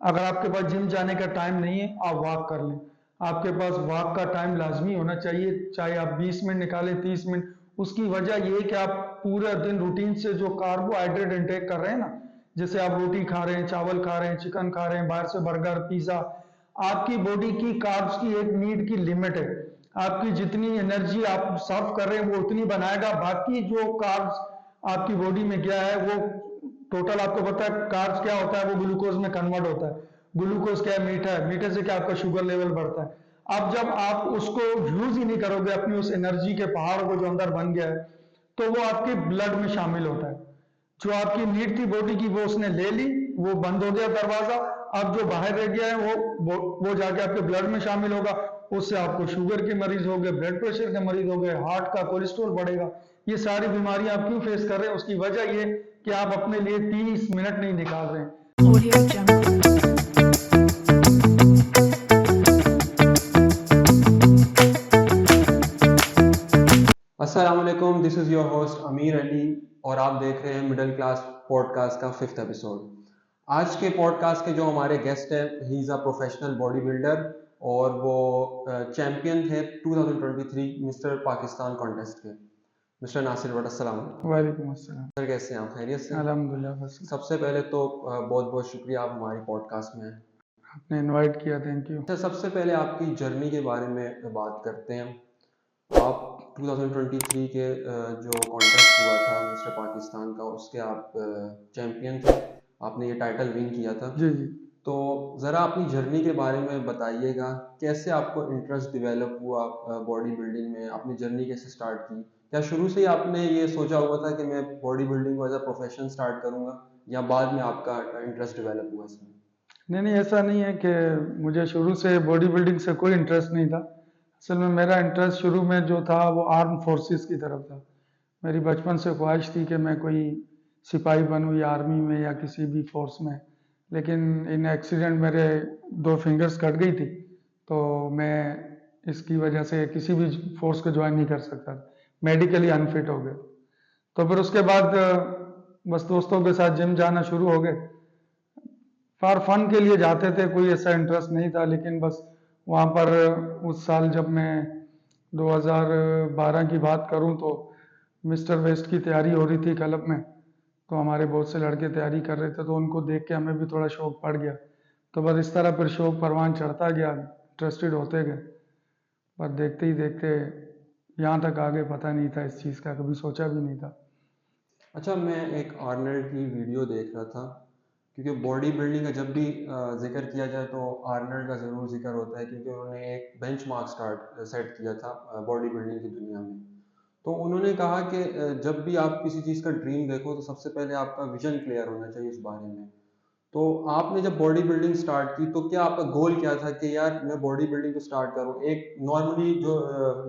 अगर आपके पास जिम जाने का टाइम नहीं है, आप वॉक कर लें। आपके पास वॉक का टाइम लाजमी होना चाहिए, चाहे आप 20 मिनट निकालें, 30 मिनट। उसकी वजह ये है कि आप पूरा दिन रूटीन से जो कार्बोहाइड्रेट इंटेक कर रहे हैं ना, जैसे आप रोटी खा रहे हैं, चावल खा रहे हैं, चिकन खा रहे हैं, बाहर से बर्गर, पिज्जा, आपकी बॉडी की कार्ब्स की एक नीड की लिमिट है। आपकी जितनी एनर्जी आप सर्व कर रहे हैं वो उतनी बनाएगा, बाकी जो कार्ब्स आपकी बॉडी में गया है वो टोटल, आपको पता है कार्ब्स क्या होता है, वो ग्लूकोज में कन्वर्ट होता है। ग्लूकोज क्या है? मीठा है। मीठे से क्या आपका शुगर लेवल बढ़ता है। अब जब आप उसको यूज ही नहीं करोगे, अपनी उस एनर्जी के पहाड़ को जो अंदर बन गया है, तो वो आपके ब्लड में शामिल होता है। जो आपकी नीड थी बॉडी की, वो उसने ले ली, वो बंद हो गया दरवाजा। अब जो बाहर रह गया है वो जाके आपके ब्लड में शामिल होगा। उससे आपको शुगर के मरीज हो गए, ब्लड प्रेशर के मरीज हो गए, हार्ट का कोलेस्ट्रॉल बढ़ेगा। ये सारी बीमारियां आप क्यों फेस कर रहे हैं? उसकी वजह ये कि आप अपने लिए 30 मिनट नहीं निकाल रहे हैं। Audio Jungle। अस्सलाम वालेकुम, दिस इज़ योर होस्ट अमीर अली और आप देख रहे हैं मिडिल क्लास पॉडकास्ट का 5th एपिसोड। आज के पॉडकास्ट के जो हमारे गेस्ट हैं, he is a professional body builder और वो चैम्पियन थे 2023 मिस्टर पाकिस्तान कॉन्टेस्ट के। मिस्टर नासिर भट्ट, अस्सलाम वालेकुम। वालेकुम अस्सलाम। सर, कैसे हैं आप? खैरियत से? अल्हम्दुलिल्लाह। बस सबसे पहले तो बहुत बहुत शुक्रिया, आप हमारी पॉडकास्ट में हैं। आपने इनवाइट किया, थैंक यू। अच्छा, सबसे पहले आपकी जर्नी के बारे में बात करते हैं। आप 2023 के जो कॉन्टेस्ट हुआ था मिस्टर पाकिस्तान का, उसके आप चैम्पियन थे, आपने ये टाइटल विन किया था। जी जी। तो ज़रा अपनी जर्नी के बारे में बताइएगा, कैसे आपको इंटरेस्ट डेवलप हुआ बॉडी बिल्डिंग में? अपनी जर्नी कैसे स्टार्ट की? क्या शुरू से ही आपने ये सोचा हुआ था कि मैं बॉडी बिल्डिंग को एज अ प्रोफेशन स्टार्ट करूँगा, या बाद में आपका इंटरेस्ट डेवलप हुआ इसमें? नहीं नहीं, ऐसा नहीं है कि मुझे शुरू से बॉडी बिल्डिंग से कोई इंटरेस्ट नहीं था। असल में मेरा इंटरेस्ट शुरू में जो था वो आर्म फोर्सेस की तरफ था। मेरी बचपन से ख्वाहिश थी कि मैं कोई सिपाही बनूं, या आर्मी में या किसी भी फोर्स में। लेकिन इन एक्सीडेंट मेरे 2 फिंगर्स कट गई थी, तो मैं इसकी वजह से किसी भी फोर्स को ज्वाइन नहीं कर सकता, मेडिकली अनफिट हो गए। तो फिर उसके बाद बस दोस्तों के साथ जिम जाना शुरू हो गए। फॉर फन के लिए जाते थे, कोई ऐसा इंटरेस्ट नहीं था। लेकिन बस वहाँ पर उस साल जब मैं 2012 की बात करूँ तो मिस्टर वेस्ट की तैयारी हो रही थी क्लब में। तो हमारे बहुत से लड़के तैयारी कर रहे थे, तो उनको देख के हमें भी थोड़ा शौक पड़ गया। तो बस इस तरह फिर शौक परवान चढ़ता गया, इंटरेस्टेड होते गए। पर देखते ही देखते यहाँ तक आगे, पता नहीं था इस चीज़ का, कभी सोचा भी नहीं था। अच्छा, मैं एक आर्नल्ड की वीडियो देख रहा था, क्योंकि बॉडी बिल्डिंग का जब भी जिक्र किया जाए तो आर्नल्ड का ज़रूर जिक्र होता है, क्योंकि उन्होंने एक बेंचमार्क सेट किया था बॉडी बिल्डिंग की दुनिया में। तो उन्होंने कहा कि जब भी आप किसी चीज़ का ड्रीम देखो तो सबसे पहले आपका विजन क्लियर होना चाहिए उस बारे में। तो आपने जब बॉडी बिल्डिंग स्टार्ट की तो क्या आपका गोल क्या था कि यार मैं बॉडी बिल्डिंग को स्टार्ट करूं? एक नॉर्मली जो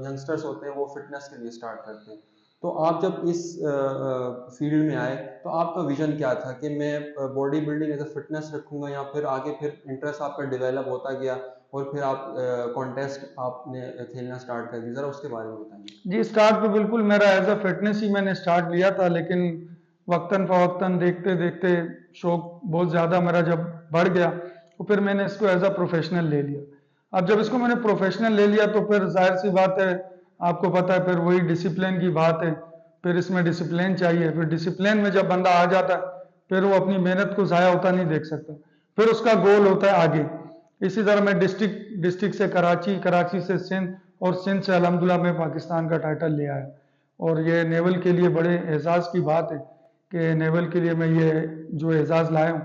यंगस्टर्स होते हैं वो फिटनेस के लिए स्टार्ट करते हैं। तो आप जब इस फील्ड में आए तो आपका विजन क्या था कि मैं body building as a fitness रखूंगा, या फिर आगे फिर इंटरेस्ट आपका डेवलप होता गया और फिर आप कॉन्टेस्ट आपने खेलना स्टार्ट कर दिया? ज़रा उसके बारे में बताइए। जी, स्टार्ट तो बिल्कुल मेरा एज अ फिटनेस ही मैंने स्टार्ट लिया था। लेकिन वक्तन फ़वक्तन, देखते देखते शौक बहुत ज़्यादा मेरा जब बढ़ गया, तो फिर मैंने इसको एज अ प्रोफेशनल ले लिया। अब जब इसको मैंने प्रोफेशनल ले लिया तो फिर जाहिर सी बात है, आपको पता है, फिर वही डिसिप्लिन की बात है। फिर इसमें डिसिप्लिन चाहिए। फिर डिसिप्लिन में जब बंदा आ जाता है, फिर वो अपनी मेहनत को ज़ाया होता नहीं देख सकता। फिर उसका गोल होता है आगे। इसी तरह मैं डिस्ट्रिक्ट डिस्ट्रिक्ट से कराची, कराची से सिंध, और सिंध से अल्हम्दुलिल्लाह मैं पाकिस्तान का टाइटल ले आया। और ये नेवल के लिए बड़े एजाज़ की बात है कि नेवल के लिए मैं ये जो एजाज़ लाया हूँ,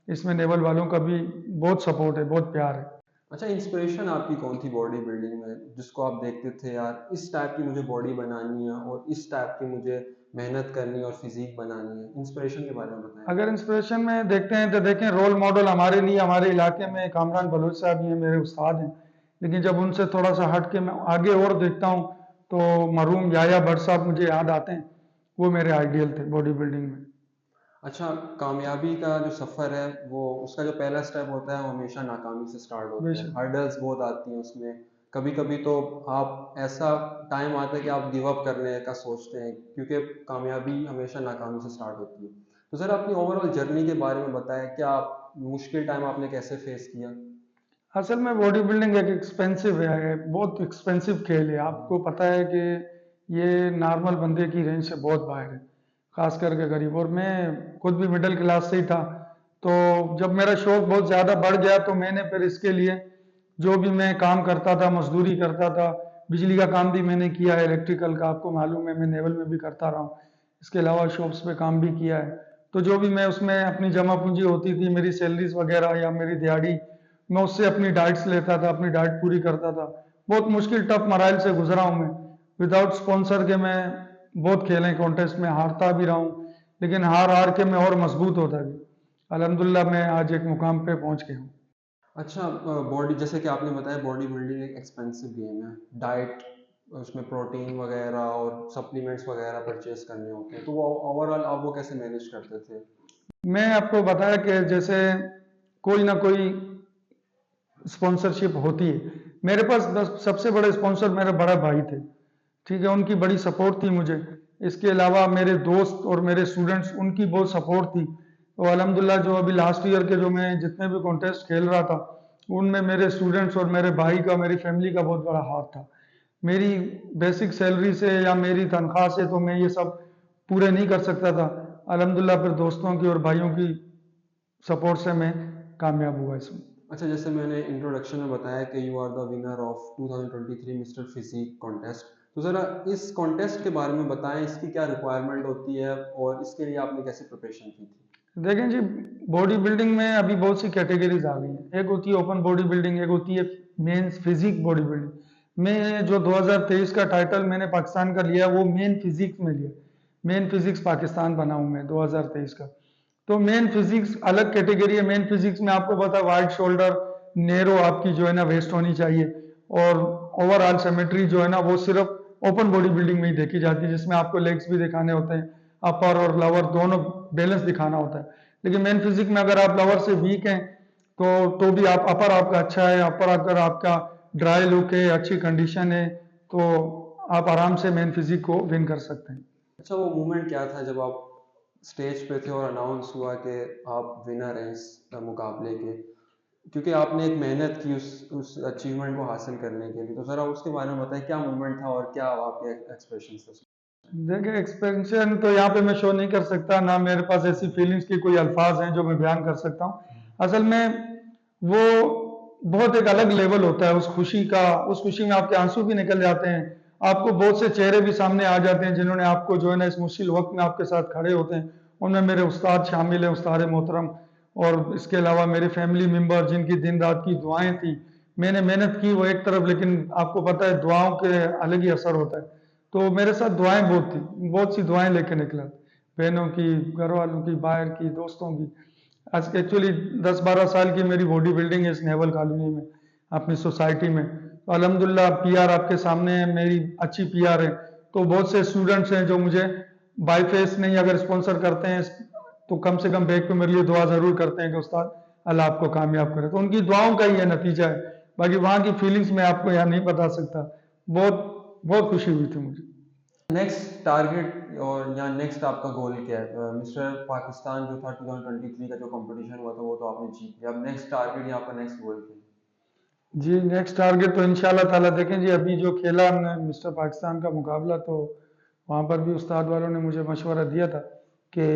इसमें नेवल वालों का भी बहुत सपोर्ट है, बहुत प्यार है। अच्छा, इंस्पिरेशन आपकी कौन थी बॉडी बिल्डिंग में, जिसको आप देखते थे यार इस टाइप की मुझे बॉडी बनानी है और इस टाइप की मुझे मेहनत करनी है और फिजिक बनानी है? इंस्पिरेशन के बारे में बताएं। अगर इंस्पिरेशन में देखते हैं तो देखें, रोल मॉडल हमारे लिए हमारे इलाके में कामरान बलोच साहब ही हैं, मेरे उस्ताद हैं। लेकिन जब उनसे थोड़ा सा हट के मैं आगे और देखता हूँ, तो मरहूम याया भट्ट साहब मुझे याद आते हैं। वो मेरे आइडियल थे बॉडी बिल्डिंग में। अच्छा, कामयाबी का जो सफ़र है वो उसका जो पहला स्टेप होता है वो हमेशा नाकामी से स्टार्ट होता है। बेशक। हर्डल्स बहुत आती हैं उसमें। कभी कभी तो आप ऐसा टाइम आता है कि आप गिव अप करने का सोचते हैं, क्योंकि कामयाबी हमेशा नाकामी से स्टार्ट होती है। तो सर, अपनी ओवरऑल जर्नी के बारे में बताएं। क्या आप मुश्किल टाइम आपने कैसे फेस किया? असल में बॉडी बिल्डिंग एक एक्सपेंसिव है, बहुत एक्सपेंसिव खेल है। आपको पता है कि ये नॉर्मल बंदे की रेंज से बहुत बाहर है, खास करके गरीब। और मैं खुद भी मिडिल क्लास से ही था, तो जब मेरा शौक बहुत ज़्यादा बढ़ गया तो मैंने फिर इसके लिए जो भी मैं काम करता था, मजदूरी करता था, बिजली का काम भी मैंने किया है, इलेक्ट्रिकल का आपको मालूम है, मैं नेवल में भी करता रहा हूँ। इसके अलावा शॉप्स पे काम भी किया है। तो जो भी मैं उसमें अपनी जमा पूंजी होती थी, मेरी सैलरीज वगैरह या मेरी दिहाड़ी, मैं उससे अपनी डाइट्स लेता था, अपनी डाइट पूरी करता था। बहुत मुश्किल टफ मराइल से गुजरा हूँ मैं। विदाउट स्पॉन्सर के मैं बहुत खेले कॉन्टेस्ट में, हारता भी रहा हूँ, लेकिन हार हार के मैं और मजबूत होता गया। अल्हम्दुलिल्लाह मैं आज एक मुकाम पे पहुंच गया हूँ। अच्छा, बॉडी जैसे कि आपने बताया बॉडी बिल्डिंग एक एक्सपेंसिव गेम है, डाइट उसमें प्रोटीन वगैरह और सप्लीमेंट्स वगैरह परचेज करने होते हैं, तो वो ओवरऑल आप वो कैसे मैनेज करते थे? मैं आपको बताया कि जैसे कोई ना कोई स्पॉन्सरशिप होती है। मेरे पास सबसे बड़े स्पॉन्सर मेरे बड़ा भाई थे, ठीक है, उनकी बड़ी सपोर्ट थी मुझे। इसके अलावा मेरे दोस्त और मेरे स्टूडेंट्स, उनकी बहुत सपोर्ट थी। तो अल्हम्दुलिल्लाह जो अभी लास्ट ईयर के जो मैं जितने भी कॉन्टेस्ट खेल रहा था, उनमें मेरे स्टूडेंट्स और मेरे भाई का, मेरी फैमिली का बहुत बड़ा हाथ था। मेरी बेसिक सैलरी से या मेरी तनख्वाह से तो मैं ये सब पूरे नहीं कर सकता था। अल्हम्दुलिल्लाह फिर दोस्तों की और भाइयों की सपोर्ट से मैं कामयाब हुआ इसमें। अच्छा, जैसे मैंने इंट्रोडक्शन में बताया कि you are the winner of 2023 mister physique contest, तो ज़रा इस कॉन्टेस्ट के बारे में बताएं, इसकी क्या रिक्वायरमेंट होती है और इसके लिए आपने कैसे प्रिपरेशन की थी? देखें जी, बॉडी बिल्डिंग में अभी बहुत सी कैटेगरीज आ गई हैं। एक होती है ओपन बॉडी बिल्डिंग, एक होती है मेन फिजिक बॉडी बिल्डिंग। मैं जो 2023 का टाइटल मैंने पाकिस्तान का लिया, वो मेन फिजिक्स में लिया। मेन फिजिक्स पाकिस्तान बना हूं मैं 2023 का। तो मेन फिजिक्स अलग कैटेगरी है। मेन फिजिक्स में आपको पता है वाइड शोल्डर, नेरो आपकी जो है ना वेस्ट होनी चाहिए, और ओवरऑल सिमेट्री जो है ना वो सिर्फ ओपन बॉडी बिल्डिंग में ही देखी जाती है, जिसमें आपको लेग्स भी दिखाने होते हैं, अपर और लोअर दोनों बैलेंस दिखाना होता है। लेकिन मेन फिजिक में अगर आप लोअर से वीक हैं तो भी आप अपर आपका अच्छा है, अपर अगर आपका ड्राई लुक है, अच्छी कंडीशन है, तो आप आराम से मेन फिजिक को विन कर सकते हैं। अच्छा, वो मोमेंट क्या था जब आप स्टेज पे थे और अनाउंस हुआ कि आप विनर हैं इस मुकाबले के, क्योंकि आपने एक मेहनत की उस अचीवमेंट को हासिल करने के लिए, तो ज़रा उसके बारे में बताएं क्या मोमेंट था और क्या आपके एक्सप्रेशन थे? देखिए, एक्सपेंशन तो यहाँ पे मैं शो नहीं कर सकता, ना मेरे पास ऐसी फीलिंग्स की कोई अल्फाज हैं जो मैं बयान कर सकता हूँ। असल में वो बहुत एक अलग लेवल होता है उस खुशी का। उस खुशी में आपके आंसू भी निकल जाते हैं, आपको बहुत से चेहरे भी सामने आ जाते हैं जिन्होंने आपको जो है ना इस मुश्किल वक्त में आपके साथ खड़े होते हैं। उनमें मेरे उस्ताद शामिल है, उस्ताद मोहतरम, और इसके अलावा मेरे फैमिली मेम्बर जिनकी दिन रात की दुआएं थी। मैंने मेहनत की वो एक तरफ, लेकिन आपको पता है दुआओं के अलग ही असर होता है। तो मेरे साथ दुआएं बहुत थी, बहुत सी दुआएं लेके निकला, बहनों की, घर वालों की, बाहर की, दोस्तों की। आज एक्चुअली 10-12 साल की मेरी बॉडी बिल्डिंग है इस नेवल कॉलोनी में, अपनी सोसाइटी में। तो अल्हम्दुलिल्लाह पीआर आपके सामने है, मेरी अच्छी पीआर है। तो बहुत से स्टूडेंट्स हैं जो मुझे बाई फेस नहीं अगर स्पॉन्सर करते हैं, तो कम से कम बैक पे मेरे लिए दुआ जरूर करते हैं कि उस्ताद अल्लाह आपको कामयाब करे। तो उनकी दुआओं का ही यह नतीजा है। बाकी वहाँ की फीलिंग्स मैं आपको यहाँ नहीं बता सकता। बहुत बहुत खुशी हुई थी मुझे। नेक्स्ट टारगेट और या नेक्स्ट आपका गोल क्या है? मिस्टर पाकिस्तान जो था 2023 का जो कंपटीशन हुआ था वो तो आपने जीत लिया, अब नेक्स्ट टारगेट या आपका नेक्स्ट गोल क्या है? जी, नेक्स्ट टारगेट तो इंशाल्लाह ताला देखें जी। अभी जो खेला हमने मिस्टर पाकिस्तान का मुकाबला, तो वहाँ पर भी उस्ताद वालों ने मुझे मशवरा दिया था कि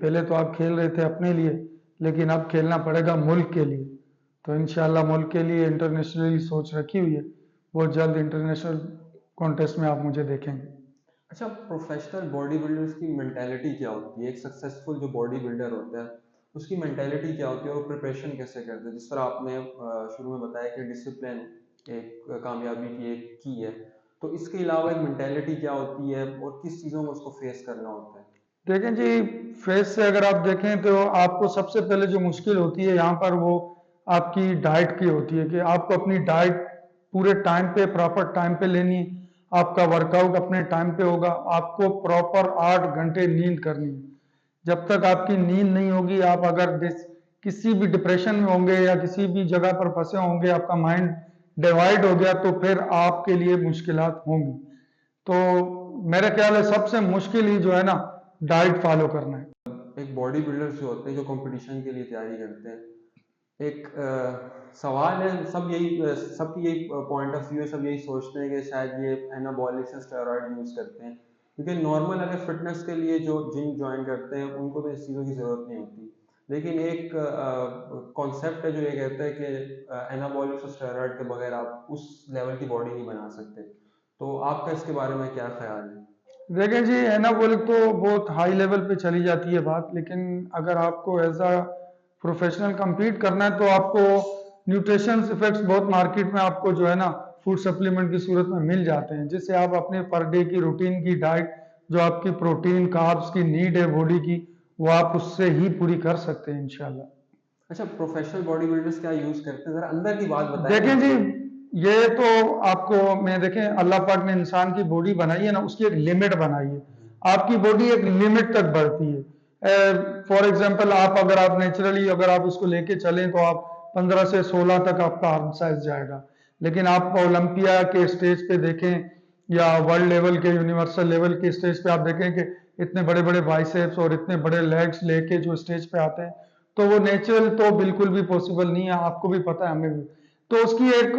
पहले तो आप खेल रहे थे अपने लिए, लेकिन अब खेलना पड़ेगा मुल्क के लिए। तो इंशाल्लाह मुल्क के लिए इंटरनेशनली सोच रखी हुई है। बहुत जल्द इंटरनेशनल कॉन्टेस्ट में आप मुझे देखेंगे। अच्छा, प्रोफेशनल बॉडी बिल्डर्स की मेंटालिटी क्या होती है? एक सक्सेसफुल जो बॉडी बिल्डर होता है उसकी मेंटालिटी क्या होती है और प्रिपरेशन कैसे करते हैं? जिस तरह आपने शुरू में बताया कि डिसिप्लिन एक कामयाबी की एक की है, तो इसके अलावा एक मेंटालिटी क्या होती है और किस चीज़ों में उसको फेस करना होता है? देखें जी, फेस से अगर आप देखें तो आपको सबसे पहले जो मुश्किल होती है यहाँ पर, वो आपकी डाइट की होती है कि आपको अपनी डाइट पूरे टाइम पे, प्रॉपर टाइम पे लेनी है। आपका वर्कआउट अपने टाइम पे होगा। आपको प्रॉपर 8 घंटे नींद करनी है। जब तक आपकी नींद नहीं होगी, आप अगर किसी भी डिप्रेशन में होंगे या किसी भी जगह पर फंसे होंगे, आपका माइंड डिवाइड हो गया, तो फिर आपके लिए मुश्किलात होंगी। तो मेरे ख्याल है सबसे मुश्किल ही जो है ना, डाइट फॉलो करना है। एक बॉडी बिल्डर जो होते हैं जो कंपटीशन के लिए तैयारी करते हैं, एक सवाल है, सबकी यही पॉइंट ऑफ व्यू है, सब यही सोचते हैं कि शायद ये एनाबॉलिक से स्टेरॉयड यूज़ करते हैं, क्योंकि नॉर्मल अगर फिटनेस के लिए जो जिम ज्वाइन करते हैं उनको तो इस चीज़ों की ज़रूरत नहीं होती। लेकिन एक कॉन्सेप्ट है जो ये कहता है कि एनाबॉलिक और स्टेरॉयड के बगैर आप उस लेवल की बॉडी नहीं बना सकते। तो आपका इसके बारे में क्या ख्याल है? देखें जी, एनाबॉलिक तो बहुत हाई लेवल पे चली जाती है बात, लेकिन अगर आपको एज अ प्रोफेशनल compete करना है तो आपको न्यूट्रिशन इफेक्ट्स बहुत मार्केट में आपको जो है ना फूड सप्लीमेंट की सूरत में मिल जाते हैं, जिससे आप अपने पर डे की रूटीन की डाइट, जो आपकी प्रोटीन कार्ब्स की नीड है बॉडी की, वो आप उससे ही पूरी कर सकते हैं इंशाल्लाह। अच्छा, प्रोफेशनल बॉडी बिल्डर्स क्या यूज़ करते हैं, ज़रा अंदर की बात बताएंगे देखें जी, मुझे। ये तो आपको मैं देखें, अल्लाह पाक ने इंसान की बॉडी बनाई है ना, उसकी एक लिमिट बनाई है। आपकी बॉडी एक लिमिट तक बढ़ती है। फॉर एग्जांपल, अगर आप नेचुरली अगर आप इसको लेके चलें तो आप 15 से 16 तक आपका आर्म साइज जाएगा। लेकिन आप ओलंपिया के स्टेज पे देखें या वर्ल्ड लेवल के यूनिवर्सल लेवल के स्टेज पे आप देखें कि इतने बड़े बड़े बाइसेप्स और इतने बड़े लेग्स लेके जो स्टेज पे आते हैं, तो वो नेचुरल तो बिल्कुल भी पॉसिबल नहीं है, आपको भी पता है, हमें भी। तो उसकी एक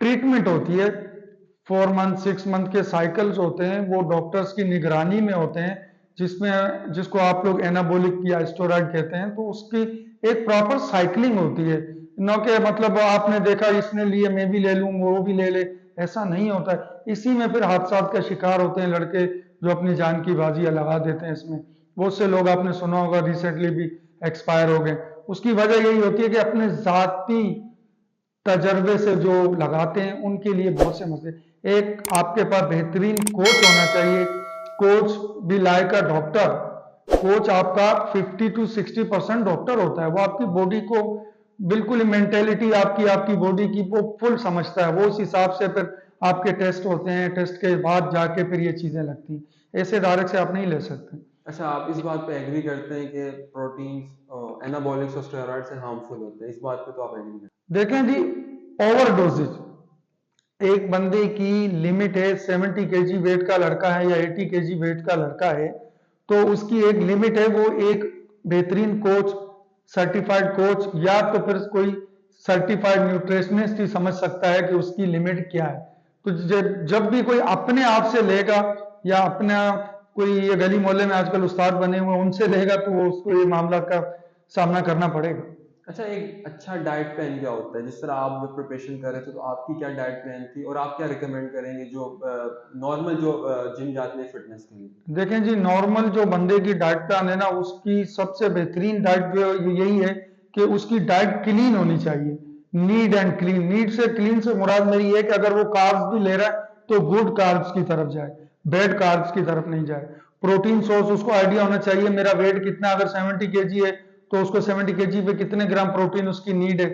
ट्रीटमेंट होती है, 4 मंथ 6 मंथ के साइकिल्स होते हैं, वो डॉक्टर्स की निगरानी में होते हैं, जिसको आप लोग एनाबॉलिक या स्टेरॉइड कहते हैं। तो उसकी एक प्रॉपर साइकिलिंग होती है, न कि मतलब आपने देखा इसने लिए मैं भी ले लूं वो भी ले ले, ऐसा नहीं होता है। इसी में फिर हादसात का शिकार होते हैं लड़के, जो अपनी जान की बाजी लगा देते हैं इसमें। बहुत से लोग आपने सुना होगा रिसेंटली भी एक्सपायर हो गए। उसकी वजह यही होती है कि अपने जाती तजर्बे से जो लगाते हैं उनके लिए बहुत से मसले। एक आपके पास बेहतरीन कोच होना चाहिए, कोच भी लाइक अ डॉक्टर। कोच आपका 50 to 60% डॉक्टर होता है, वो आपकी बॉडी को बिल्कुल मेंटेलिटी आपकी आपकी बॉडी की वो फुल समझता है, वो उस हिसाब से फिर आपके टेस्ट होते हैं, टेस्ट के बाद जाके फिर ये चीजें लगती हैं, ऐसे डायरेक्ट से आप नहीं ले सकते। अच्छा, आप इस बात पे एग्री करते हैं कि प्रोटीन्स एनाबॉलिक्स और स्टेरॉइड से हार्मफुल होते हैं, इस बात पे तो आप एग्री करते देखें जी, ओवर डोजेज, एक बंदे की लिमिट है, 70 kg वेट का लड़का है या 80 kg वेट का लड़का है, तो उसकी एक लिमिट है। वो एक बेहतरीन कोच, सर्टिफाइड कोच या तो फिर कोई सर्टिफाइड न्यूट्रिशनिस्ट ही समझ सकता है कि उसकी लिमिट क्या है। तो जब भी कोई अपने आप से लेगा या अपना कोई ये गली मोहल्ले में आजकल उस्ताद बने हुए हैं, उनसे लेगा, तो वो उसको ये मामला का सामना करना पड़ेगा। हैं? अच्छा, एक अच्छा डाइट प्लान क्या होता है? जिस तरह आप जब प्रिपरेशन कर रहे थे, तो आपकी क्या डाइट प्लान थी और आप क्या रिकमेंड करेंगे जो नॉर्मल जो जिम जाते हैं फिटनेस के लिए? देखें जी, नॉर्मल जो बंदे की डाइट प्लान है ना, उसकी सबसे बेहतरीन डाइट जो यही है कि उसकी डाइट क्लीन होनी चाहिए। नीड एंड क्लीन, नीड से क्लीन से मुराद मेरी है कि अगर वो कार्ब्स भी ले रहा है तो गुड कार्ब्स की तरफ जाए, बैड कार्ब्स की तरफ नहीं जाए। प्रोटीन सोर्स उसको आइडिया होना चाहिए, मेरा वेट कितना, अगर 70 kg है तो उसको 70 kg पे कितने ग्राम प्रोटीन उसकी नीड है।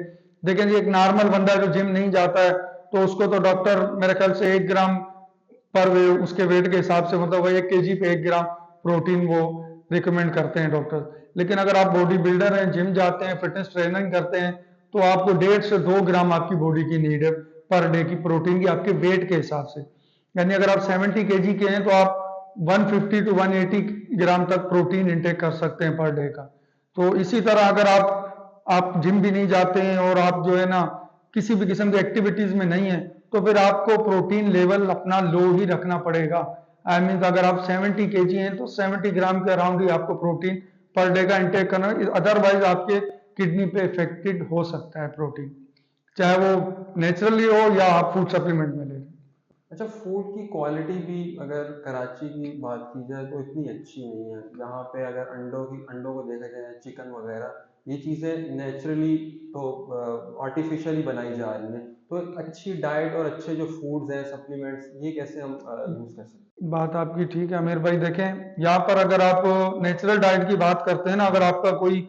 देखें जी, एक नॉर्मल बंदा जो जिम नहीं जाता है, तो उसको तो डॉक्टर मेरे ख्याल से 1 ग्राम पर वे उसके वेट के हिसाब से, मतलब 1 kg पे 1 ग्राम प्रोटीन वो रिकमेंड करते हैं डॉक्टर। लेकिन अगर आप बॉडी बिल्डर हैं, जिम जाते हैं, फिटनेस ट्रेनिंग करते हैं, तो आपको 1.5 से 2 ग्राम आपकी बॉडी की नीड है पर डे की, प्रोटीन की, आपके वेट के हिसाब से। यानी अगर आप 70 kg के हैं तो आप 150 to 180 ग्राम तक प्रोटीन इंटेक कर सकते हैं पर डे का। तो इसी तरह अगर आप जिम भी नहीं जाते हैं और आप जो है ना किसी भी किस्म की एक्टिविटीज में नहीं है, तो फिर आपको प्रोटीन लेवल अपना लो ही रखना पड़ेगा। आई मीन अगर आप 70 kg हैं तो 70 ग्राम के अराउंड ही आपको प्रोटीन पर डे का इंटेक करना, अदरवाइज आपके किडनी पे इफेक्टेड हो सकता है प्रोटीन, चाहे वो नेचुरली हो या आप फूड सप्लीमेंट में ले लें। अच्छा, फूड की क्वालिटी भी अगर कराची की बात की जाए तो इतनी अच्छी नहीं है। यहाँ पे अगर अंडों को देखा जाए, चिकन वगैरह, ये चीज़ें नेचुरली तो आर्टिफिशियली बनाई जा रही हैं। तो एक अच्छी डाइट और अच्छे जो फूड्स हैं, सप्लीमेंट्स, ये कैसे हम यूज़ कर सकते बात आपकी ठीक है आमिर भाई। देखें, यहाँ पर अगर आप नेचुरल डाइट की बात करते हैं ना, अगर आपका कोई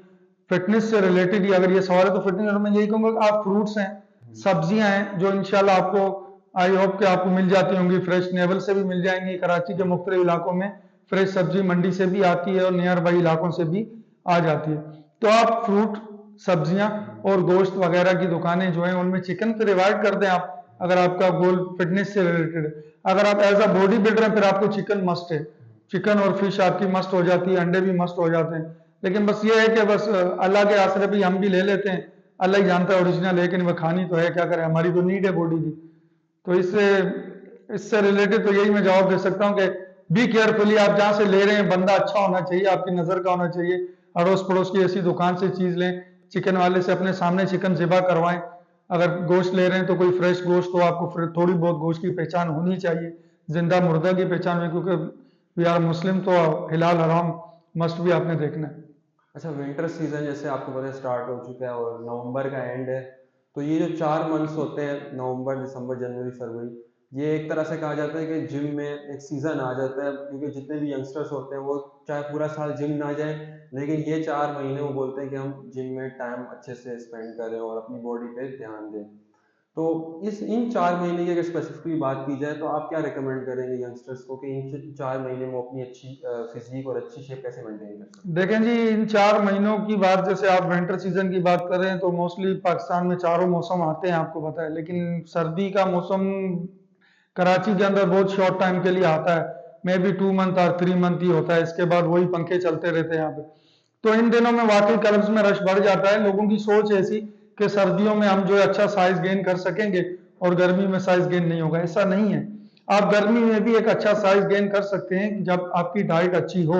फिटनेस से रिलेटेड ही अगर ये सवाल है, तो फिटनेस में यही कहूंगा कि आप फ्रूट्स हैं, हैं? सब्जियां हैं, जो इंशाल्लाह आपको, आई होप कि आपको मिल जाती होंगी, फ्रेश नेवल से भी मिल जाएंगी, कराची के मुख्तलिफ इलाकों में फ्रेश सब्जी मंडी से भी आती है और नियर बाई इलाकों से भी आ जाती है। तो आप फ्रूट, सब्जियां और गोश्त वगैरह की दुकानें जो हैं उनमें चिकन पे रिवाइड कर दें आप, अगर आपका गोल फिटनेस से रिलेटेड है। अगर आप एज अ बॉडी बिल्डर हैं, फिर आपको चिकन मस्ट है, चिकन और फिश आपकी मस्ट हो जाती है, अंडे भी मस्ट हो जाते हैं। लेकिन बस ये है कि बस अल्लाह के आसरे भी हम भी ले लेते हैं। अल्लाह ही जानता है ओरिजिनल है कि नहीं, वह खानी तो है, क्या करें, हमारी तो नीड है बॉडी की। तो इससे इससे रिलेटेड तो यही मैं जवाब दे सकता हूँ कि बी केयरफुली, आप जहाँ से ले रहे हैं बंदा अच्छा होना चाहिए, आपकी नज़र का होना चाहिए। अड़ोस पड़ोस की ऐसी दुकान से चीज़ लें, चिकन वाले से अपने सामने चिकन ज़िबा करवाएं। अगर गोश्त ले रहे हैं तो कोई फ्रेश गोश्त हो, आपको थोड़ी बहुत गोश्त की पहचान होनी चाहिए, जिंदा मुर्दा की पहचान हुई, क्योंकि वी आर मुस्लिम, तो हिलाल हराम मस्ट भी आपने देखना है। अच्छा, विंटर सीजन जैसे आपको पता है स्टार्ट हो चुका है और नवंबर का एंड है, तो ये जो 4 मंथ्स होते हैं, नवंबर दिसंबर जनवरी फरवरी, ये एक तरह से कहा जाता है कि जिम में एक सीजन आ जाता है, क्योंकि जितने भी यंगस्टर्स होते हैं वो चाहे पूरा साल जिम ना जाए, लेकिन ये 4 महीने वो बोलते हैं कि हम जिम में टाइम अच्छे से स्पेंड करें और अपनी बॉडी पे ध्यान दें। तो इस इन 4 महीने की अगर स्पेसिफिकली बात की जाए तो आप क्या रिकमेंड करेंगे यंगस्टर्स को कि इन 4 महीने में वो अपनी अच्छी फिजिक और अच्छी शेप कैसे मेंटेन कर सकते देखें जी, इन 4 महीनों की बात, जैसे आप विंटर सीजन की बात कर रहे हैं, तो मोस्टली पाकिस्तान में चारों मौसम आते हैं, आपको पता है, लेकिन सर्दी का मौसम कराची के अंदर बहुत शॉर्ट टाइम के लिए आता है, मे बी 2 मंथ और 3 मंथ ही होता है, इसके बाद वही पंखे चलते रहते हैं यहाँ पे। तो इन दिनों में वाकई क्लब्स में रश बढ़ जाता है, लोगों की सोच ऐसी कि सर्दियों में हम जो है अच्छा साइज गेन कर सकेंगे और गर्मी में साइज गेन नहीं होगा। ऐसा नहीं है, आप गर्मी में भी एक अच्छा साइज गेन कर सकते हैं जब आपकी डाइट अच्छी हो।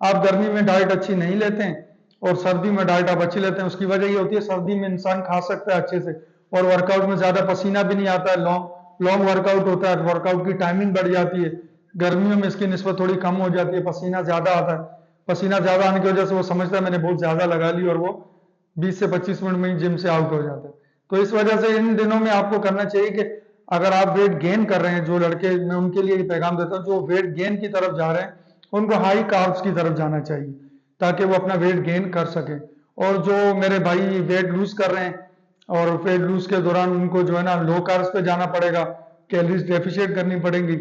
आप गर्मी में डाइट अच्छी नहीं लेते हैं और सर्दी में डाइट आप अच्छी लेते हैं, उसकी वजह ये होती है सर्दी में इंसान खा सकता है अच्छे से और वर्कआउट में ज्यादा पसीना भी नहीं आता है, लॉन्ग लॉन्ग वर्कआउट होता है, वर्कआउट की टाइमिंग बढ़ जाती है। गर्मियों में इसकी निस्बत थोड़ी कम हो जाती है, पसीना ज्यादा आता है, पसीना ज्यादा आने की वजह से वो समझता है मैंने बहुत ज्यादा लगा ली और वो 20 से 25 मिनट में ही जिम से आउट हो जाता है। तो इस वजह से इन दिनों में आपको करना चाहिए कि अगर आप वेट गेन कर रहे हैं, जो लड़के, मैं उनके लिए ये पैगाम देता हूँ, जो वेट गेन की तरफ जा रहे हैं उनको हाई कार्ब्स की तरफ जाना चाहिए ताकि वो अपना वेट गेन कर सके। और जो मेरे भाई वेट लूज कर रहे हैं और वेट लूज के दौरान उनको जो है ना लो कार्ब्स पे जाना पड़ेगा, कैलोरीज डेफिशिएट करनी पड़ेगी,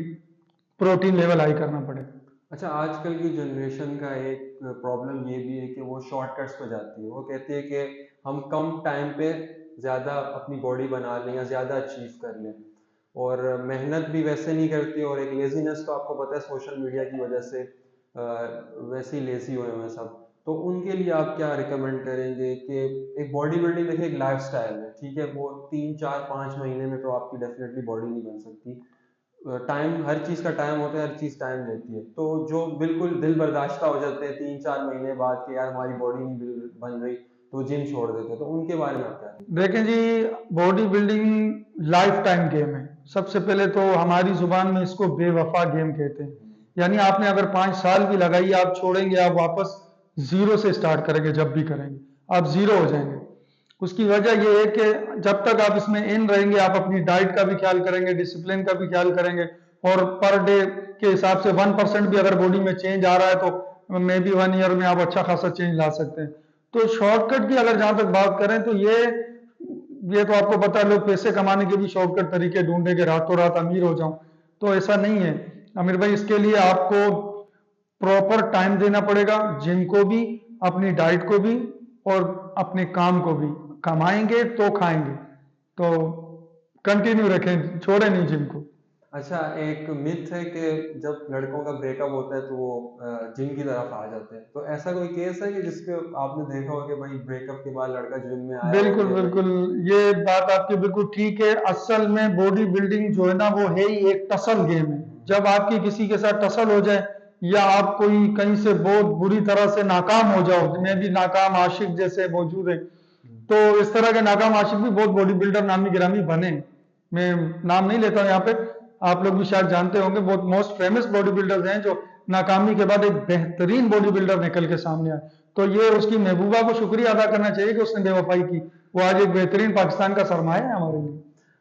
प्रोटीन लेवल हाई करना पड़ेगा। अच्छा, आजकल की जनरेशन का एक प्रॉब्लम ये भी है कि वो शॉर्टकट्स पे जाती है। वो कहती है कि हम कम टाइम पे ज़्यादा अपनी बॉडी बना लें या ज़्यादा अचीव कर लें, और मेहनत भी वैसे नहीं करती, और एक लेजीनेस तो आपको पता है सोशल मीडिया की वजह से वैसे ही लेजी हुए हैं सब। तो उनके लिए आप क्या रिकमेंड करेंगे कि एक बॉडी बिल्डिंग देखिए एक लाइफ स्टाइल है, ठीक है, वो 3 4 5 महीने में तो आपकी डेफिनेटली बॉडी नहीं बन सकती। टाइम, हर चीज़ का टाइम होता है, हर चीज़ टाइम लेती है। तो जो बिल्कुल दिल बर्दाश्ता हो जाते हैं 3 4 महीने बाद कि यार हमारी बॉडी नहीं बन रही, तो जिम छोड़ देते हैं, तो उनके बारे में आप क्या कहेंगे? देखें जी, body building life time game है। सबसे पहले तो हमारी जुबान में इसको बेवफा गेम कहते हैं। यानी आपने अगर 5 साल भी लगाई, आप छोड़ेंगे, आप वापस जीरो से स्टार्ट करेंगे, जब भी करेंगे आप जीरो हो जाएंगे। उसकी वजह यह है कि जब तक आप इसमें इन रहेंगे, आप अपनी डाइट का भी ख्याल करेंगे, डिसिप्लिन का भी ख्याल करेंगे, और पर डे के हिसाब से 1% भी अगर बॉडी में चेंज आ रहा है तो मे बी 1 ईयर में आप अच्छा खासा चेंज ला सकते हैं। तो शॉर्टकट की अगर जहां तक बात करें तो ये तो आपको पता है, लोग पैसे कमाने के भी शॉर्टकट तरीके ढूंढेंगे, रातों रात अमीर हो जाऊं, तो ऐसा नहीं है अमीर भाई। इसके लिए आपको प्रॉपर टाइम देना पड़ेगा, जिम को भी, अपनी डाइट को भी, और अपने काम को भी। कमाएंगे तो खाएंगे, तो कंटिन्यू रखें, छोड़े नहीं जिम को। अच्छा, एक मिथ है कि जब लड़कों का ब्रेकअप होता है तो वो जिम की तरफ आ जाते हैं, तो ऐसा कोई केस है कि जिसके आपने देखा हो कि भाई ब्रेकअप के बाद लड़का जिम में आया हो बिल्कुल कि भाई? बिल्कुल, ये बात आपकी बिल्कुल ठीक है। असल में बॉडी बिल्डिंग जो है ना, वो है ही एक टसल गेम है। जब आपकी किसी के साथ टसल हो जाए, या आप कोई कहीं से बहुत बुरी तरह से नाकाम हो जाओ, जिन्हें भी नाकाम आशिक जैसे मौजूद है, तो इस तरह के नाकाम आशिक भी बहुत बॉडी बिल्डर नामी गिरामी बने। मैं नाम नहीं लेता हूँ यहाँ पे, आप लोग भी शायद जानते होंगे, बहुत मोस्ट फेमस बॉडी बिल्डर्स हैं जो नाकामी के बाद एक बेहतरीन बॉडी बिल्डर निकल के सामने आए। तो ये उसकी महबूबा को शुक्रिया अदा करना चाहिए कि उसने बेवफाई की। वो आज एक बेहतरीन पाकिस्तान का सरमाया है हमारे लिए।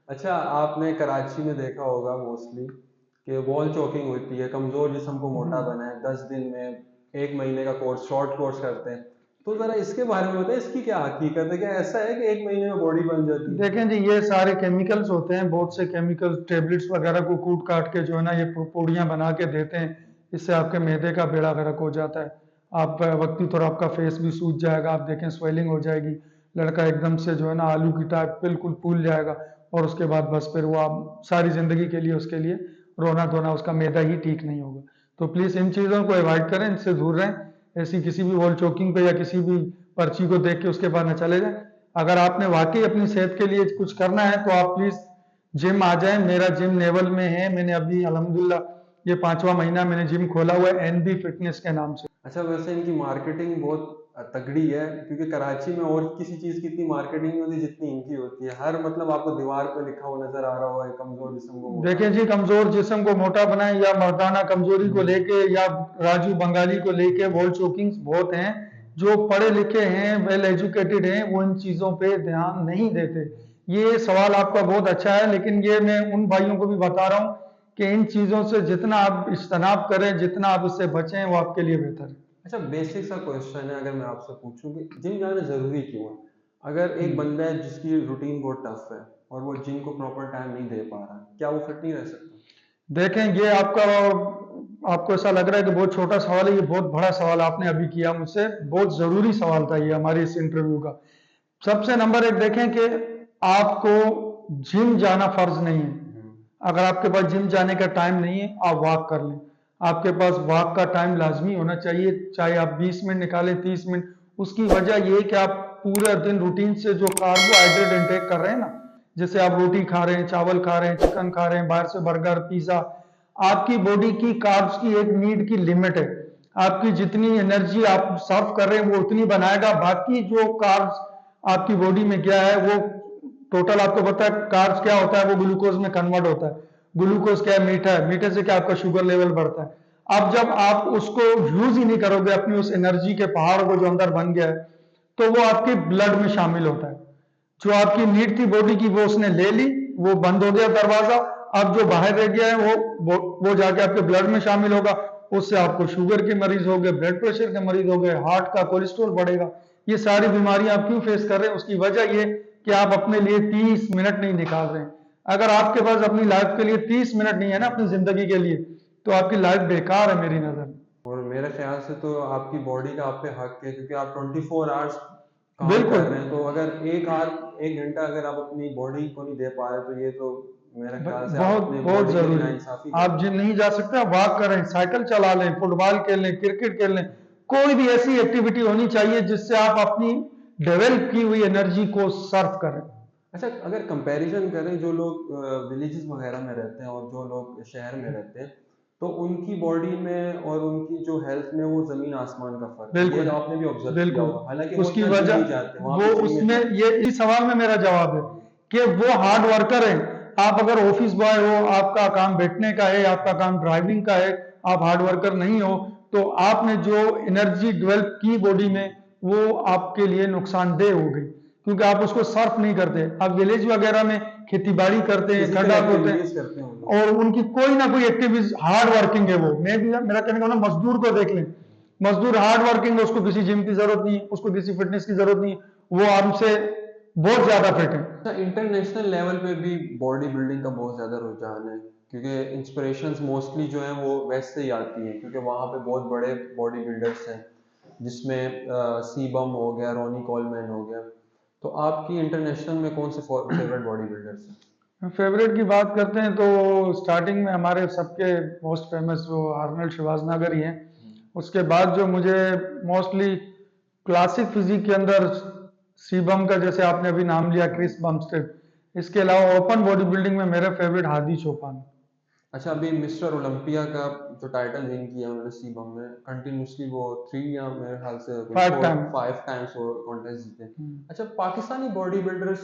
अच्छा, आपने कराची में देखा होगा मोस्टली कि वॉल चॉकिंग होती है, कमजोर जिस्म को मोटा हम्म। बनाए, 10 दिन में, 1 महीने का कोर्स, शॉर्ट कोर्स करते हैं। तो जरा इसके बारे में बताएं, इसकी क्या हकीकत है? क्या ऐसा है कि 1 महीने में बॉडी बन जाती है? देखें जी, ये सारे केमिकल्स होते हैं, बहुत से केमिकल टेबलेट्स वगैरह को कूट काट के जो है ना ये पूड़ियाँ बना के देते हैं। इससे आपके मैदे का बेड़ा गर्क हो जाता है। आप वक्ती तौर आपका फेस भी सूज जाएगा, आप देखें स्वेलिंग हो जाएगी, लड़का एकदम से जो है ना आलू की टाइप बिल्कुल फूल जाएगा, और उसके बाद बस फिर वो आप सारी जिंदगी के लिए उसके लिए रोना धोना, उसका मैदा ही ठीक नहीं होगा। तो प्लीज़ इन चीज़ों को अवॉइड करें, इनसे दूर रहें। ऐसी किसी भी वॉल चोकिंग पे या किसी भी पर्ची को देख के उसके बाद न चले जाएं। अगर आपने वाकई अपनी सेहत के लिए कुछ करना है तो आप प्लीज जिम आ जाएं। मेरा जिम नेवल में है। मैंने अभी अल्हम्दुलिल्लाह ये 5वां महीना मैंने जिम खोला हुआ है एनबी फिटनेस के नाम से। अच्छा, वैसे इनकी मार्केटिंग बहुत तगड़ी है, क्योंकि कराची में और किसी चीज़ की इतनी मार्केटिंग नहीं होती जितनी इनकी होती है। हर मतलब आपको दीवार पे लिखा हुआ नजर आ रहा होगा, कमजोर जिस्म को मोटा देखें जी, बनाए। कमजोर जिस्म को मोटा बनाए या मर्दाना कमजोरी को लेके या राजू बंगाली को लेके वॉल चोकिंग्स बहुत हैं। जो पढ़े लिखे हैं, वेल एजुकेटेड हैं, वो इन चीजों पे ध्यान नहीं देते। ये सवाल आपका बहुत अच्छा है, लेकिन ये मैं उन भाइयों को भी बता रहा हूँ कि इन चीजों से जितना आप इज्तनाब करें, जितना आप इससे बचें, वो आपके लिए बेहतर है। अच्छा, बेसिक सा क्वेश्चन है, अगर मैं आपसे पूछूं कि जिम जाना जरूरी क्यों है? अगर एक हम्म। बंदा है जिसकी रूटीन बहुत टफ है और वो जिम को प्रॉपर टाइम नहीं दे पा रहा, क्या वो फिट नहीं रह सकता? देखें, ये आपको ऐसा लग रहा है कि बहुत छोटा सवाल है। ये बहुत बड़ा सवाल आपने अभी किया मुझसे। बहुत जरूरी सवाल था ये हमारे इस इंटरव्यू का। सबसे नंबर एक देखें कि आपको जिम जाना फर्ज नहीं है। हम्म। अगर आपके पास जिम जाने का टाइम नहीं है, आप वॉक कर लें। आपके पास वॉक का टाइम लाजमी होना चाहिए, चाहे आप 20 मिनट निकालें, 30 मिनट। उसकी वजह यह है कि आप पूरे दिन रूटीन से जो कार्बोहाइड्रेट इंटेक कर रहे हैं ना, जैसे आप रोटी खा रहे हैं, चावल खा रहे हैं, चिकन खा रहे हैं, बाहर से बर्गर पिज्जा, आपकी बॉडी की कार्ब्स की एक नीड की लिमिट है। आपकी जितनी एनर्जी आप सर्व कर रहे हैं वो उतनी बनाएगा। बाकी जो कार्ब्स आपकी बॉडी में गया है वो टोटल, आपको पता है कार्ब्स क्या होता है, वो ग्लूकोज में कन्वर्ट होता है। ग्लूकोज क्या है? मीठा है। मीठे से क्या आपका शुगर लेवल बढ़ता है। अब जब आप उसको यूज ही नहीं करोगे, अपनी उस एनर्जी के पहाड़ को जो अंदर बन गया है, तो वो आपके ब्लड में शामिल होता है। जो आपकी नीड थी बॉडी की वो उसने ले ली, वो बंद हो गया दरवाजा। अब जो बाहर रह गया है वो जाके आपके ब्लड में शामिल होगा। उससे आपको शुगर के मरीज हो गए, ब्लड प्रेशर के मरीज हो गए, हार्ट का कोलेस्ट्रॉल बढ़ेगा। ये सारी बीमारियां आप क्यों फेस कर रहे हैं? उसकी वजह ये कि आप अपने लिए 30 मिनट नहीं निकाल रहे हैं। अगर आपके पास अपनी लाइफ के लिए 30 मिनट नहीं है ना, अपनी जिंदगी के लिए, तो आपकी लाइफ बेकार है मेरी नजर में। और मेरे ख्याल से तो आपकी बॉडी का आप पे हक है, क्योंकि आप 24 आवर्स काम कर बिल्कुल। रहे हैं। तो अगर एक घंटा अगर आप अपनी बॉडी को नहीं दे पा रहे, तो ये तो मेरे ख्याल से आप बहुत अपने बहुत बॉडी के लिए जरूरी। नाइंसाफी कर आप रहे जिम हैं। नहीं जा सकते, आप वॉक करें, साइकिल चला लें, फुटबॉल खेल लें, क्रिकेट खेल लें। कोई भी ऐसी एक्टिविटी होनी चाहिए जिससे आप अपनी डेवलप की हुई एनर्जी को सर्व करें। अच्छा, अगर कंपैरिजन करें जो लोग विलेजेस वगैरह में रहते हैं और जो लोग शहर में रहते हैं, तो उनकी बॉडी में और उनकी जो हेल्थ में वो जमीन आसमान का फर्क है। ये बिल्कुल। आपने भी ऑब्जर्व किया बिल्कुल। होगा, हालांकि वो उसकी इतना जिम वजह नहीं जाते, वहां वो पे जिम में उसमें जाते ये इस सवाल में मेरा जवाब है कि वो हार्ड वर्कर हैं। आप अगर ऑफिस बॉय हो, आपका काम बैठने का है, आपका काम ड्राइविंग का है, आप हार्ड वर्कर नहीं हो, तो आपने जो एनर्जी डेवलप की बॉडी में, वो आपके लिए नुकसानदेह हो गई, क्योंकि आप उसको सर्फ नहीं करते। आप विलेज वगैरह में खेती बाड़ी करते हैं, फिजिकल खड्डा खोदते एक्टिविटीज हैं, करते हैं वो लोग। और उनकी कोई ना कोई एक्टिविटीज हार्ड वर्किंग है। वो मैं भी, मेरा कहने का मतलब, मजदूर को देख लें। मजदूर हार्ड वर्किंग है, उसको किसी जिम की जरूरत नहीं है, उसको किसी फिटनेस की जरूरत नहीं है। वो हमसे बहुत ज्यादा फिट है। अच्छा, इंटरनेशनल लेवल पे भी बॉडी बिल्डिंग का बहुत ज़्यादा रुझान है, क्योंकि इंस्पिरेशंस मोस्टली जो हैं वो वेस्ट से ही आती हैं, क्योंकि वहाँ पे बहुत बड़े बॉडी बिल्डर्स हैं, जिसमें सीबम हो गया, रॉनी कॉलमैन हो गया। तो आपकी इंटरनेशनल में कौन से फेवरेट बॉडी बिल्डर्स हैं? फेवरेट की बात करते हैं तो स्टार्टिंग में हमारे सबके मोस्ट फेमस वो आर्नल्ड श्वार्ज़नेगर ही हैं। उसके बाद जो मुझे मोस्टली क्लासिक फिजिक के अंदर सीबम का, जैसे आपने अभी नाम लिया, क्रिस बमस्टेड। इसके अलावा ओपन बॉडी बिल्डिंग में मेरा फेवरेट हादी चौपान। अच्छा, अभी मिस्टर ओलंपिया का जो टाइटल विन किया उन्होंने सीबम में, कंटिन्यूसली वो 3 या मेरे ख्याल से कोई फाइव 4 टाइम। 5 टाइम्स वो कॉन्टेस्ट जीते। अच्छा, पाकिस्तानी बॉडी बिल्डर्स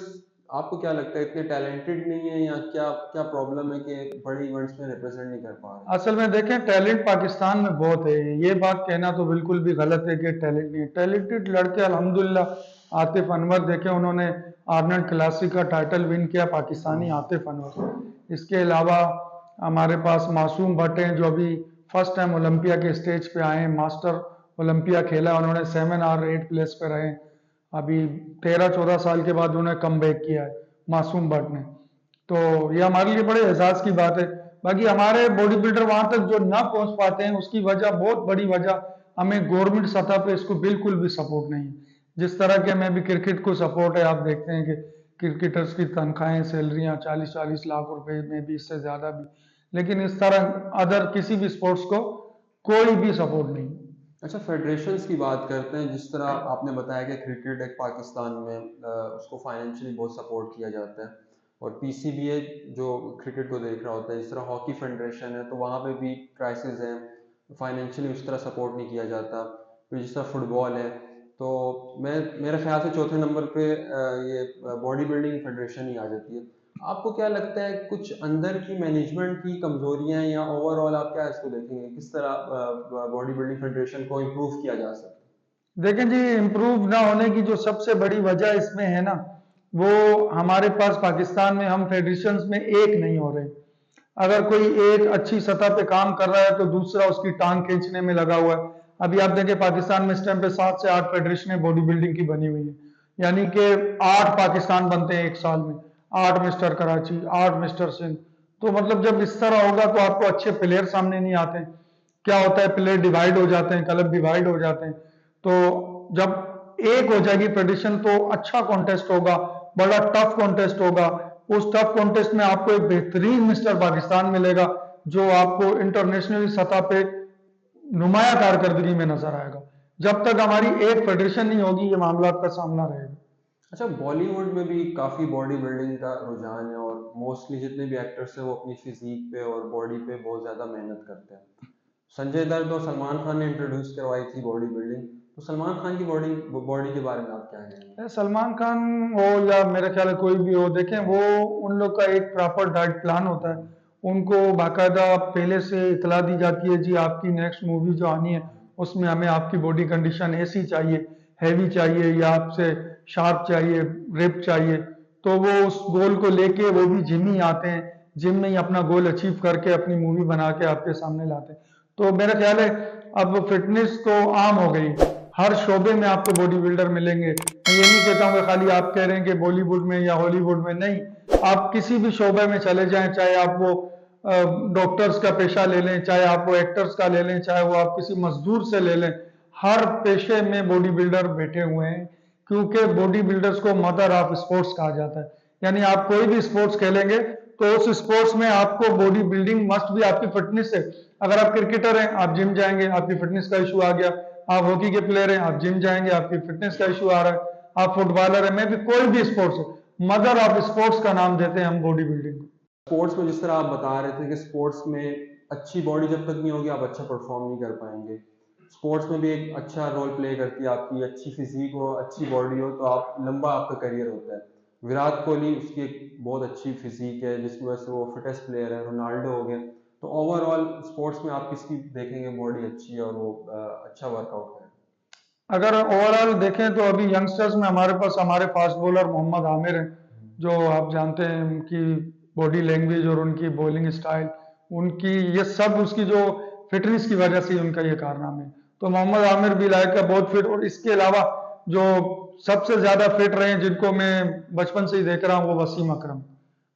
आपको क्या लगता है इतने टैलेंटेड नहीं है, या क्या क्या प्रॉब्लम है कि बड़े इवेंट्स में रिप्रेजेंट नहीं कर पा रहे? असल में देखें, टैलेंट पाकिस्तान में बहुत है। ये बात कहना तो बिल्कुल भी गलत है कि टैलेंट नहीं है। टैलेंटेड लड़के अल्हम्दुलिल्लाह। आतिफ अनवर देखें, उन्होंने आर्नल्ड क्लासिक का टाइटल विन किया, पाकिस्तानी आतिफ अनवर। इसके अलावा हमारे पास मासूम भट्ट हैं, जो अभी फर्स्ट टाइम ओलंपिया के स्टेज पे आए हैं। मास्टर ओलंपिया खेला उन्होंने, 7 और 8 प्लेस पे रहे। अभी 13-14 साल के बाद उन्होंने कम बैक किया है, मासूम भट्ट ने। तो ये हमारे लिए बड़े एहसास की बात है। बाकी हमारे बॉडी बिल्डर वहां तक जो ना पहुंच पाते हैं, उसकी वजह, बहुत बड़ी वजह, हमें गवर्नमेंट सतह पे इसको बिल्कुल भी सपोर्ट नहीं है। जिस तरह के हमें भी क्रिकेट को सपोर्ट है, आप देखते हैं कि क्रिकेटर्स की तनख्वाहें, सैलरियां 40-40 लाख रुपए में भी, इससे ज्यादा भी। लेकिन इस तरह अदर किसी भी स्पोर्ट्स को कोई भी सपोर्ट नहीं। अच्छा, फेडरेशंस की बात करते हैं। जिस तरह आपने बताया कि क्रिकेट एक पाकिस्तान में उसको फाइनेंशियली बहुत सपोर्ट किया जाता है, और पीसीबीए जो क्रिकेट को देख रहा होता है, जिस तरह हॉकी फेडरेशन है तो वहाँ पे भी क्राइसिस है, फाइनेंशियली उस तरह सपोर्ट नहीं किया जाता। फिर जिस तरह फुटबॉल है, तो मैं मेरे ख्याल से चौथे नंबर पे ये बॉडी बिल्डिंग फेडरेशन ही आ जाती है। आपको क्या लगता है, कुछ अंदर की मैनेजमेंट की कमजोरियां, या ओवरऑल आप क्या इसको देखेंगे, किस तरह बॉडी बिल्डिंग फेडरेशन को इम्प्रूव किया जा सकता देखें जी, इम्प्रूव ना होने की जो सबसे बड़ी वजह इसमें है ना, वो हमारे पास पाकिस्तान में हम फेडरेशंस में एक नहीं हो रहे। अगर कोई एक अच्छी सतह पे काम कर रहा है तो दूसरा उसकी टांग खींचने में लगा हुआ है। अभी आप देखें, पाकिस्तान में इस टाइम पे 7 से 8 फेडरेशनें बॉडी बिल्डिंग की बनी हुई है। यानी कि 8 पाकिस्तान बनते हैं एक साल में। 8 मिस्टर कराची, 8 मिस्टर सिंध। तो मतलब जब इस तरह होगा तो आपको अच्छे प्लेयर सामने नहीं आते। क्या होता है, प्लेयर डिवाइड हो जाते हैं, क्लब डिवाइड हो जाते हैं। तो जब एक हो जाएगी फेडरेशन तो अच्छा कॉन्टेस्ट होगा, बड़ा टफ कॉन्टेस्ट होगा। उस टफ कॉन्टेस्ट में आपको एक बेहतरीन मिस्टर पाकिस्तान मिलेगा, जो आपको इंटरनेशनल सतह पे नुमाया कारकर्दगी में नजर आएगा। जब तक हमारी एक फेडरेशन नहीं होगी, ये मामला का सामना रहेगा। है? अच्छा, बॉलीवुड में भी काफ़ी बॉडी बिल्डिंग का रुझान है, और मोस्टली जितने भी एक्टर्स हैं वो अपनी फिजिक पे और बॉडी पे बहुत ज़्यादा मेहनत करते हैं। संजय दत्त और सलमान खान ने इंट्रोड्यूस करवाई थी बॉडी बिल्डिंग। तो सलमान खान की बॉडी बॉडी के बारे में आप क्या कहेंगे? सलमान खान हो या मेरे ख्याल है कोई भी हो, देखें वो उन लोग का एक प्रॉपर डाइट प्लान होता है। उनको बाकायदा पहले से इतला दी जाती है, जी आपकी नेक्स्ट मूवी जो आनी है उसमें हमें आपकी बॉडी कंडीशन ऐसी चाहिए, हैवी चाहिए, या आपसे शार्प चाहिए, रिप चाहिए। तो वो उस गोल को लेके वो भी जिम ही आते हैं, जिम में ही अपना गोल अचीव करके अपनी मूवी बना के आपके सामने लाते हैं। तो मेरा ख्याल है अब फिटनेस तो आम हो गई, हर शोबे में आपको बॉडी बिल्डर मिलेंगे। मैं ये नहीं कहता हूँ कि खाली आप कह रहे हैं कि बॉलीवुड में या हॉलीवुड में, नहीं। आप किसी भी शोबे में चले जाएं, चाहे आप वो डॉक्टर्स का पेशा ले लें, चाहे आप वो एक्टर्स का ले लें, चाहे वो आप किसी मजदूर से ले लें, हर पेशे में बॉडी बिल्डर बैठे हुए हैं। क्योंकि बॉडी बिल्डर्स को मदर ऑफ स्पोर्ट्स कहा जाता है। यानी आप कोई भी स्पोर्ट्स खेलेंगे तो उस स्पोर्ट्स में आपको बॉडी बिल्डिंग मस्ट भी, आपकी फिटनेस है। अगर आप क्रिकेटर हैं, आप जिम जाएंगे, आपकी फिटनेस का इशू आ गया। आप हॉकी के प्लेयर हैं, आप जिम जाएंगे, आपकी फिटनेस का इशू आ रहा है। आप फुटबॉलर हैं, मैं भी, कोई भी स्पोर्ट्स है, मदर ऑफ स्पोर्ट्स का नाम देते हैं हम बॉडी बिल्डिंग को। स्पोर्ट्स में जिस तरह आप बता रहे थे कि स्पोर्ट्स में अच्छी बॉडी जब तक नहीं होगी आप अच्छा परफॉर्म नहीं कर पाएंगे। स्पोर्ट्स में भी एक अच्छा रोल प्ले करती है, आपकी अच्छी फिजिक हो, अच्छी बॉडी हो, तो आप लंबा आपका करियर होता है। विराट कोहली, उसकी एक बहुत अच्छी फिजिक है जिसकी वजह से वो फिटेस्ट प्लेयर है। रोनाल्डो हो गए। तो ओवरऑल स्पोर्ट्स में आप किसकी देखेंगे बॉडी अच्छी है और वो अच्छा वर्कआउट है? अगर ओवरऑल देखें तो अभी यंगस्टर्स में हमारे पास हमारे फास्ट बॉलर मोहम्मद आमिर हैं, जो आप जानते हैं उनकी बॉडी लैंग्वेज और उनकी बॉलिंग स्टाइल, उनकी ये सब उसकी जो फिटनेस की वजह से ही उनका ये कारनामा है। तो मोहम्मद आमिर भी लायक है, बहुत फिट। और इसके अलावा जो सबसे ज्यादा फिट रहे हैं, जिनको मैं बचपन से ही देख रहा हूँ, वो वसीम अकरम।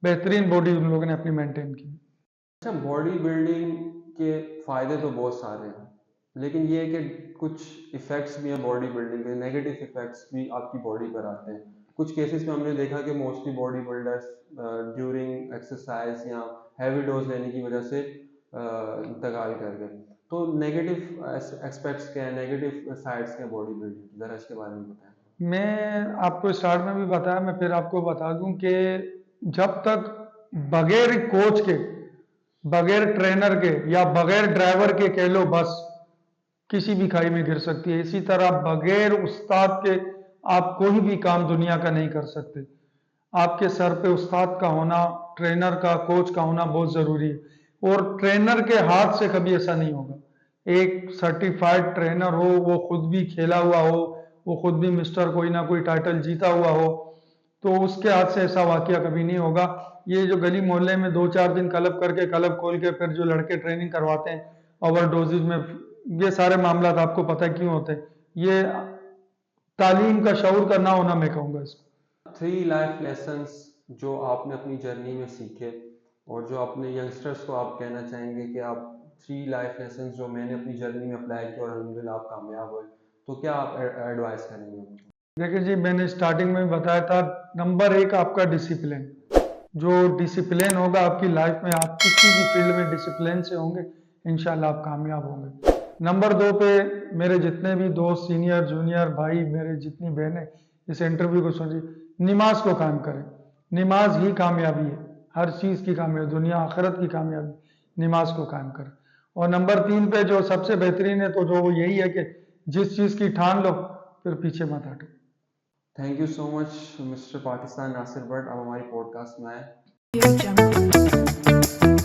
बेहतरीन बॉडी उन लोगों ने अपनी मेंटेन की। अच्छा, बॉडी बिल्डिंग के फायदे तो बहुत सारे हैं, लेकिन ये है कि कुछ इफेक्ट्स भी हैं बॉडी बिल्डिंग के, नेगेटिव इफेक्ट्स भी आपकी बॉडी पर आते हैं। कुछ केसेस में हमने देखा कि mostly body builders during exercise या हैवी डोज लेने की वजह से इंतकाल कर गए। तो नेगेटिव एस्पेक्ट्स क्या हैं, नेगेटिव साइड्स क्या हैं बॉडी बिल्डिंग की, जरा इसके बारे में बताएं। मैं आपको स्टार्ट में भी बताया, मैं फिर आपको बता दूं कि जब तक बगैर कोच के, बगैर ट्रेनर के, या बगैर ड्राइवर के कह लो, बस किसी भी खाई में गिर सकती है। इसी तरह बगैर उस्ताद के आप कोई भी काम दुनिया का नहीं कर सकते। आपके सर पे उस्ताद का होना, ट्रेनर का, कोच का होना बहुत जरूरी है। और ट्रेनर के हाथ से कभी ऐसा नहीं होगा। एक सर्टिफाइड ट्रेनर हो, वो खुद भी खेला हुआ हो, वो खुद भी मिस्टर कोई ना कोई टाइटल जीता हुआ हो, तो उसके हाथ से ऐसा वाकया कभी नहीं होगा। ये जो गली मोहल्ले में 2-4 दिन क्लब करके, क्लब खोल के फिर जो लड़के ट्रेनिंग करवाते हैं ओवरडोजेज में, ये सारे मामला आपको पता है क्यों होते हैं। ये तालीम का, शऊर का ना होना, मैं कहूँगा इसको। 3 लाइफ लेसन्स जो आपने अपनी जर्नी में सीखे, और जो अपने यंगस्टर्स को आप कहना चाहेंगे कि आप 3 लाइफ लेसन्स जो मैंने अपनी जर्नी में अप्लाई किया और अल्हम्दुलिल्लाह आप कामयाब हुए, तो क्या आप एडवाइस करेंगे उनको? देखिए जी, मैंने स्टार्टिंग में भी बताया था, नंबर एक आपका डिसिप्लिन। जो डिसिप्लिन होगा आपकी लाइफ में, आप किसी भी फील्ड में डिसिप्लिन से होंगे, इंशाल्लाह आप कामयाब होंगे। नंबर 2 पे मेरे जितने भी दोस्त, सीनियर जूनियर भाई, मेरे जितनी बहनें इस इंटरव्यू को सुन रही, नमाज को कायम करें। नमाज ही कामयाबी है, हर चीज़ की कामयाबी, दुनिया आखिरत की कामयाबी नमाज को कायम करें। और नंबर 3 पे जो सबसे बेहतरीन है, तो जो वो यही है कि जिस चीज़ की ठान लो फिर पीछे मत हटो। Thank you so much mister Pakistan Nasir Butt, अब हमारी पॉडकास्ट में आए। Audio Jungle.